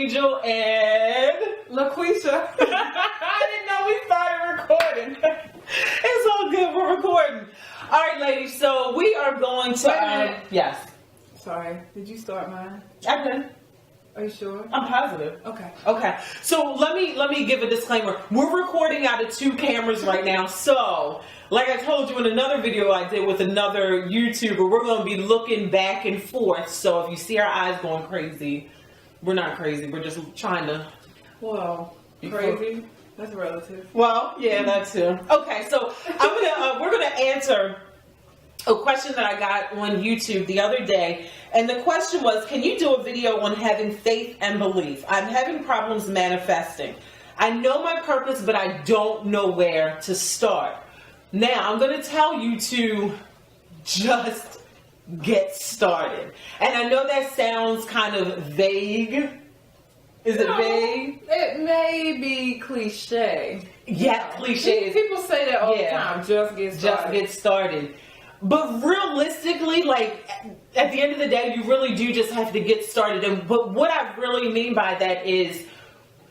Angel and LaQuisha. I didn't know we started recording. It's all good, we're recording. All right, ladies, so we are going to... yes. Sorry, did you start mine? I did. Are you sure? I'm positive. Okay. Okay. So let me give a disclaimer. We're recording out of 2 cameras right now. So, like I told you in another video I did with another YouTuber, we're going to be looking back and forth. So if you see our eyes going crazy, we're not crazy. We're just trying to... Well, crazy? That's relative. Well, yeah, that too. Okay, so we're gonna answer a question that I got on YouTube the other day, and the question was, can you do a video on having faith and belief? I'm having problems manifesting. I know my purpose, but I don't know where to start. Now, I'm gonna tell you to just get started. And I know that sounds kind of vague. Is it vague? It may be cliche. Yeah, cliche. People say that all the time. Just get started. Just get started. But realistically, like, at the end of the day, you really do just have to get started. But what I really mean by that is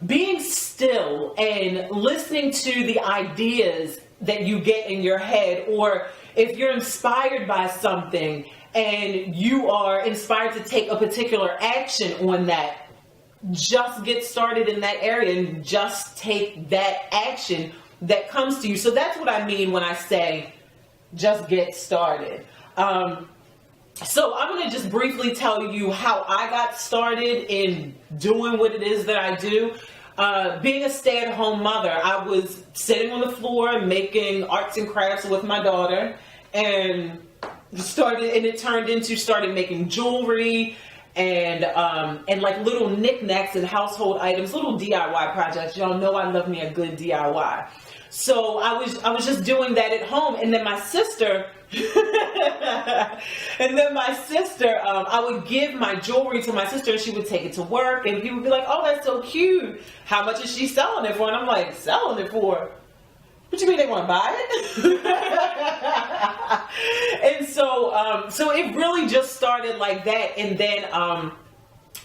being still and listening to the ideas that you get in your head, or if you're inspired by something and you are inspired to take a particular action on that, just get started in that area and just take that action that comes to you. So that's what I mean when I say just get started. So I'm going to just briefly tell you how I got started in doing what it is that I do. Being a stay-at-home mother, I was sitting on the floor making arts and crafts with my daughter, and it turned into started making jewelry and like little knickknacks and household items, little DIY projects. Y'all know I love me a good DIY. So I was just doing that at home, and then my sister, I would give my jewelry to my sister, and she would take it to work, and people would be like, "Oh, that's so cute. How much is she selling it for?" And I'm like, "Selling it for? What you mean they want to buy it?" And so it really just started like that, and then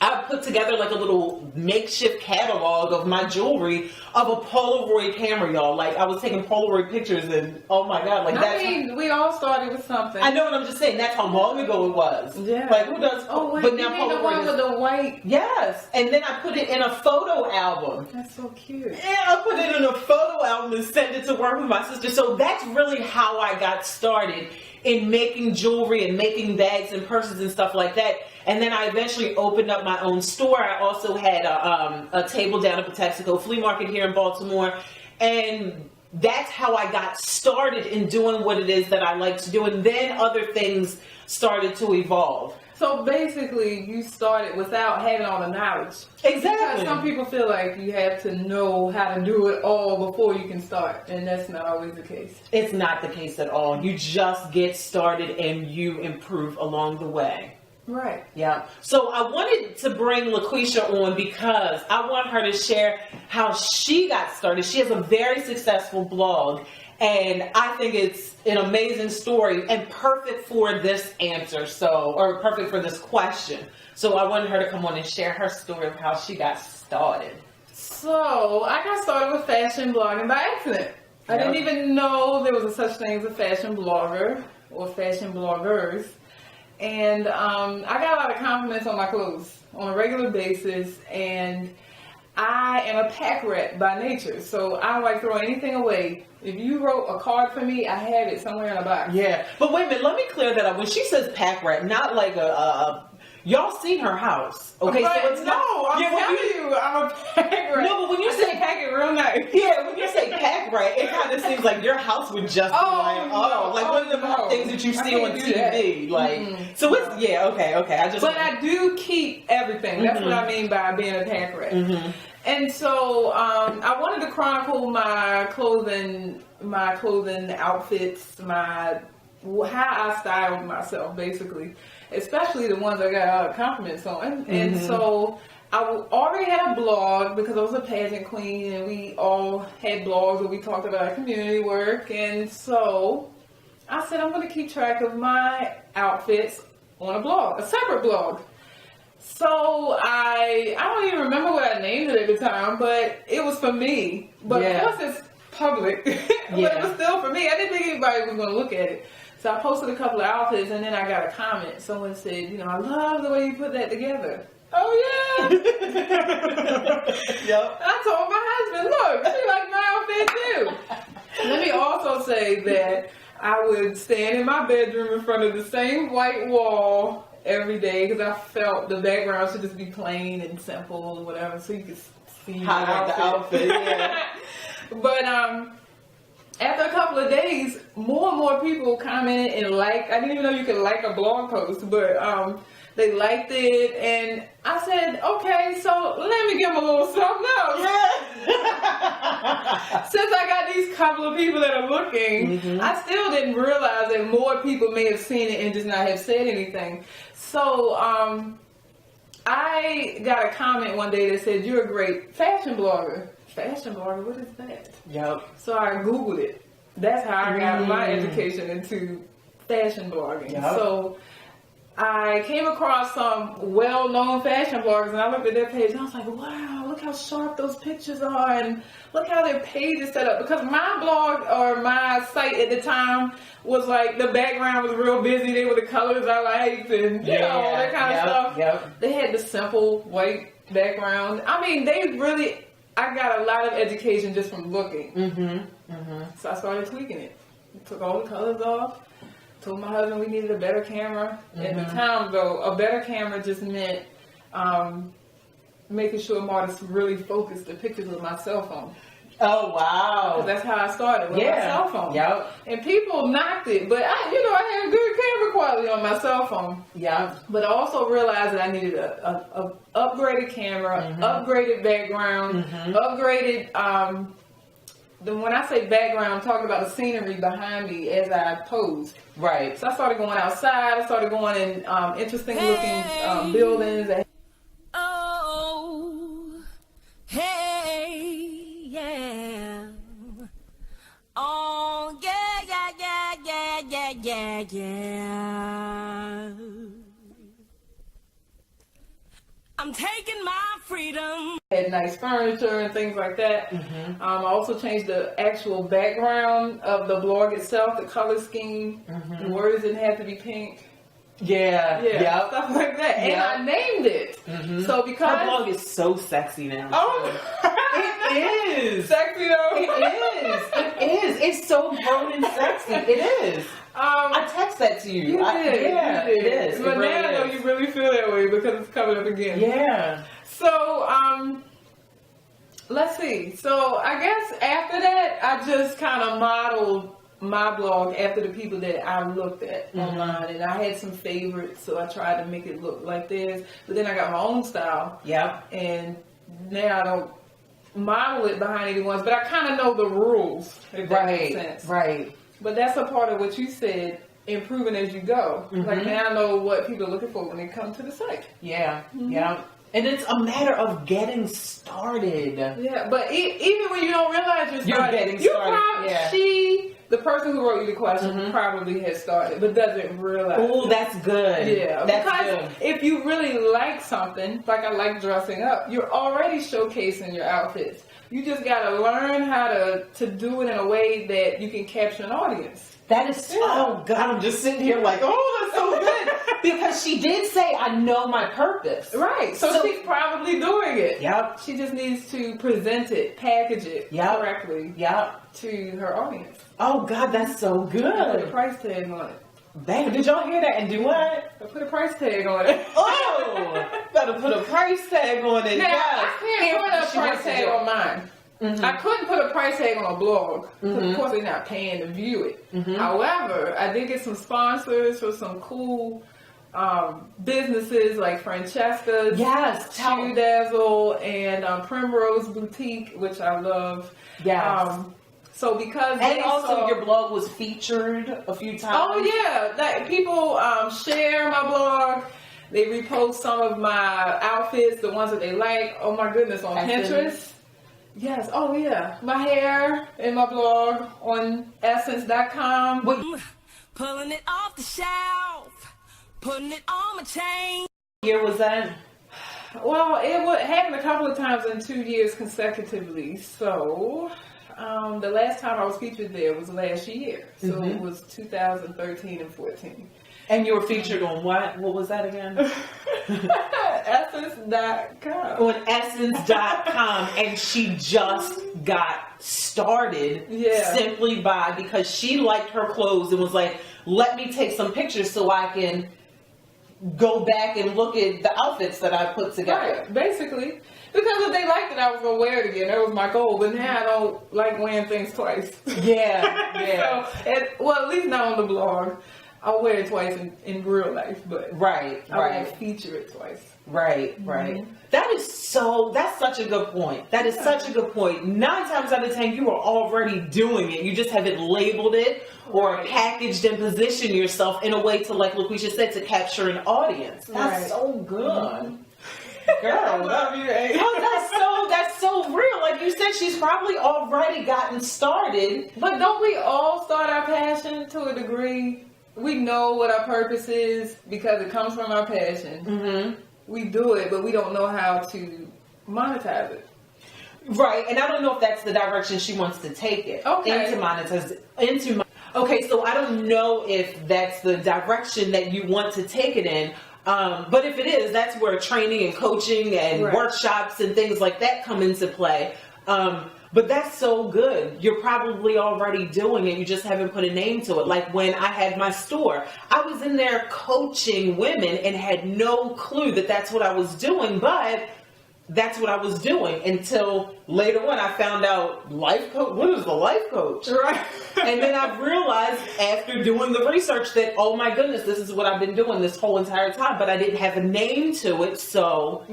I put together like a little makeshift catalog of my jewelry of a Polaroid camera, y'all. Like, I was taking Polaroid pictures, and oh my god, like that. I mean, we all started with something. I know what I'm just saying. That's how long ago it was. Yeah. Like, who does? Oh wait, but you now mean the one with the white? Yes, and then I put it in a photo album. That's so cute. Yeah, I put it in a photo album and sent it to work with my sister. So that's really how I got started in making jewelry and making bags and purses and stuff like that. And then I eventually opened up my own store. I also had a table down at the Texaco Flea Market here in Baltimore. And that's how I got started in doing what it is that I like to do. And then other things started to evolve. So basically, you started without having all the knowledge. Exactly. Because some people feel like you have to know how to do it all before you can start, and that's not always the case. It's not the case at all. You just get started and you improve along the way. Right. Yeah. So I wanted to bring LaQuisha on because I want her to share how she got started. She has a very successful blog, and I think it's an amazing story and perfect for this answer. Or perfect for this question. So I wanted her to come on and share her story of how she got started. So I got started with fashion blogging by accident. I didn't even know there was a such thing as a fashion blogger or fashion bloggers. And I got a lot of compliments on my clothes on a regular basis, and I am a pack rat by nature, so I don't like throwing anything away. If you wrote a card for me, I have it somewhere in a box. Yeah, but wait a minute, let me clear that up. When she says pack rat, not like y'all seen her house, okay? But so it's I'm telling you, I'm a pack rat. No, but when you say pack it real nice. Yeah, when you say pack rat, it kind of seems like your house would just be like one of the things that you see on TV. Like, so it's okay. I do keep everything. That's what I mean by being a pack rat. And so I wanted to chronicle my clothing outfits, how I styled myself, basically, especially the ones I got a lot of compliments on. And so I already had a blog because I was a pageant queen, and we all had blogs where we talked about our community work. And so I said, I'm going to keep track of my outfits on a blog, a separate blog. So I don't even remember what I named it at the time, but it was for me. But of course it's public, but it was still for me. I didn't think anybody was going to look at it. So I posted a couple of outfits, and then I got a comment. Someone said, you know, I love the way you put that together. Oh yeah. Yep. I told my husband, look, she liked my outfit too. Let me also say that I would stand in my bedroom in front of the same white wall every day because I felt the background should just be plain and simple or whatever, so you could see the outfit. Yeah. But after a couple of days, more and more people commented and liked. I didn't even know you could like a blog post, but they liked it, and I said, okay, so let me give them a little something else. Yeah. Since I got these couple of people that are looking, I still didn't realize that more people may have seen it and just not have said anything. So I got a comment one day that said, you're a great fashion blogger. Fashion blogger, what is that? Yep. So I Googled it. That's how I got my education into fashion blogging. Yep. So I came across some well-known fashion bloggers, and I looked at their page, and I was like, wow, look how sharp those pictures are, and look how their page is set up. Because my blog or my site at the time was like, the background was real busy. They were the colors I liked, and you know, all that kind of stuff. Yep. They had the simple white background. I mean, I got a lot of education just from looking. So I started tweaking it. Took all the colors off. Told my husband we needed a better camera. At the time, though, a better camera just meant making sure Martis really focused the pictures with my cell phone. Oh, wow. That's how I started, with my cell phone. Yep. And people knocked it, but I had good camera quality on my cell phone. Yeah. But I also realized that I needed a upgraded camera, upgraded background, upgraded, when I say background, I'm talking about the scenery behind me as I posed. Right. So I started going outside. I started going in interesting looking buildings. Oh, hey, yeah. Oh, yeah, yeah, yeah, yeah, yeah, yeah. I'm taking my freedom. Had nice furniture and things like that. I also changed the actual background of the blog itself, the color scheme. The words didn't have to be pink. Yeah, stuff like that. And I named it. So because our blog is so sexy now. Oh, it is sexy though. It is. It's so grown and sexy. It is. I text that to you. You did. It is. But now I know you really feel that way because it's coming up again. Yeah. So, let's see. So I guess after that, I just kind of modeled my blog after the people that I looked at online, and I had some favorites, so I tried to make it look like theirs. But then I got my own style. Yeah. And now I don't model it behind anyone's, but I kind of know the rules. If that makes sense. Right. But that's a part of what you said, improving as you go. Like now I know what people are looking for when they come to the site. Yeah. Yeah. And it's a matter of getting started. Yeah, but even when you don't realize you're getting started. The person who wrote you the question probably has started, but doesn't realize. Oh, that's good. Yeah, that's good. If you really like something, like I like dressing up, you're already showcasing your outfits. You just got to learn how to do it in a way that you can capture an audience. That is so good. I'm just sitting here like, oh, that's so good. Because she did say, I know my purpose. Right. So she's probably doing it. Yep. She just needs to present it, package it correctly to her audience. Oh, God, that's so good. Put a price tag on it. Baby, did y'all hear that? And do what? Put a price tag on it. Oh, better put a price tag on it. Now, I can't put a price tag on mine. I couldn't put a price tag on a blog. Of course, they're not paying to view it. However, I did get some sponsors for some cool businesses like Francesca's, Shoe Dazzle, and Primrose Boutique, which I love. So because your blog was featured a few times. Oh yeah, people share my blog. They repost some of my outfits, the ones that they like. Oh my goodness, on Pinterest. Yes. Oh yeah, my hair in my blog on Essence.com. Pulling it off the shelf, putting it on my chain. What year was that? Well, it would happen a couple of times in 2 years consecutively. So, the last time I was featured there was last year. So it was 2013 and 14. And you were featured on what? What was that again? Essence.com. On Essence.com, and she just got started simply because she liked her clothes and was like, let me take some pictures so I can go back and look at the outfits that I put together. Right, basically. Because if they liked it, I was going to wear it again. That was my goal. But now I don't like wearing things twice. Yeah. So, at least not on the blog. I'll wear it twice in real life, but I won't feature it twice. Right. That's such a good point. That is such a good point. 9 times out of 10, you are already doing it. You just haven't labeled it or packaged and positioned yourself in a way to, like LaQuisha said, to capture an audience. That's so good. Girl, I love you, eh? that's so real. Like you said, she's probably already gotten started. But don't we all start our passion to a degree? We know what our purpose is because it comes from our passion. Mm-hmm. We do it, but we don't know how to monetize it. Right, and I don't know if that's the direction she wants to take it. Okay. Okay, so I don't know if that's the direction that you want to take it in. But if it is, that's where training and coaching and workshops and things like that come into play. But that's so good. You're probably already doing it. You just haven't put a name to it. Like when I had my store, I was in there coaching women and had no clue that that's what I was doing. But that's what I was doing until later on I found out life coach. What is a life coach? Right. And then I realized after doing the research that, oh my goodness, this is what I've been doing this whole entire time, but I didn't have a name to it. So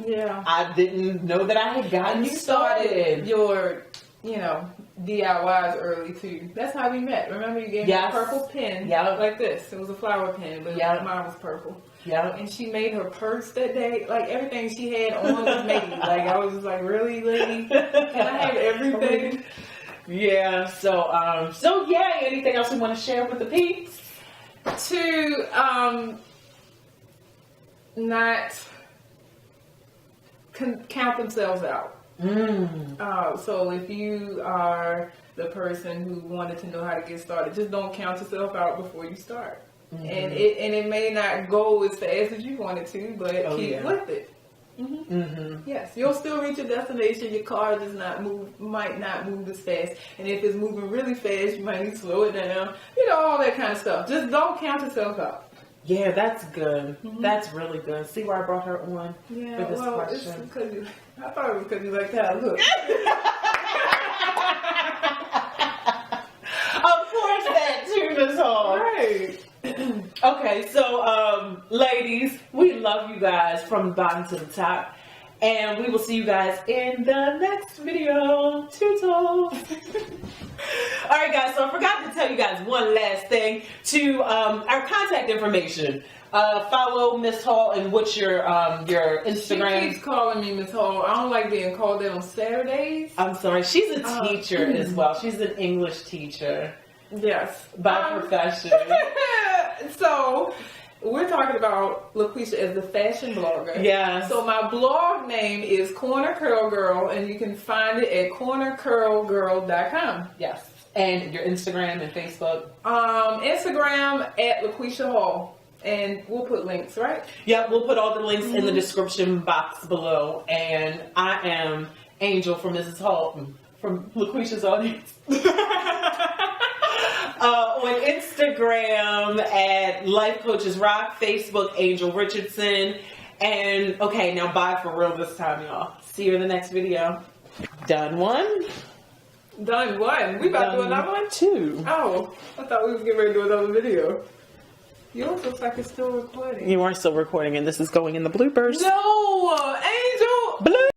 I didn't know that I had gotten started. Your, DIYs early too. That's how we met. Remember you gave me a purple pen like this. It was a flower pen, but mine was purple. Yeah. And she made her purse that day. Like everything she had on was made. Like I was just like, really, lady? Can I have everything? Yeah. So anything else you want to share with the peeps? To not count themselves out. So if you are the person who wanted to know how to get started, just don't count yourself out before you start. Mm-hmm. And it may not go as fast as you want it to, but keep with it. Mm-hmm. Mm-hmm. Yes, you'll still reach your destination. Your car might not move as fast, and if it's moving really fast, you might need to slow it down. All that kind of stuff. Just don't count yourself out. Yeah, that's good. Mm-hmm. That's really good. See where I brought her on for this question? It's because I thought it was because you like how I look. Of course, that too, Miss Hall. Right. Okay, so ladies, we love you guys from the bottom to the top, and we will see you guys in the next video. Toodles. All right, guys, so I forgot to tell you guys one last thing to our contact information. Follow Miss Hall, and what's your Instagram? She keeps calling me Miss Hall. I don't like being called that on Saturdays. I'm sorry. She's a teacher as well. She's an English teacher. Yes. By profession. So, we're talking about LaQuisha as the fashion blogger. Yeah. So my blog name is Corner Curl Girl, and you can find it at cornercurlgirl.com. Yes. And your Instagram and Facebook? Instagram at LaQuisha Hall. And we'll put links, right? Yeah, we'll put all the links in the description box below. And I am Angel from Mrs. Hall, from LaQuisha's audience. On Instagram at Life Coaches Rock, Facebook Angel Richardson, and okay, now bye for real this time, y'all. See you in the next video. Done one. Done one. We about to do another one? 2. Oh, I thought we was getting ready to do another video. Yours looks like it's still recording. You are still recording, and this is going in the bloopers. No, Angel. Bloop.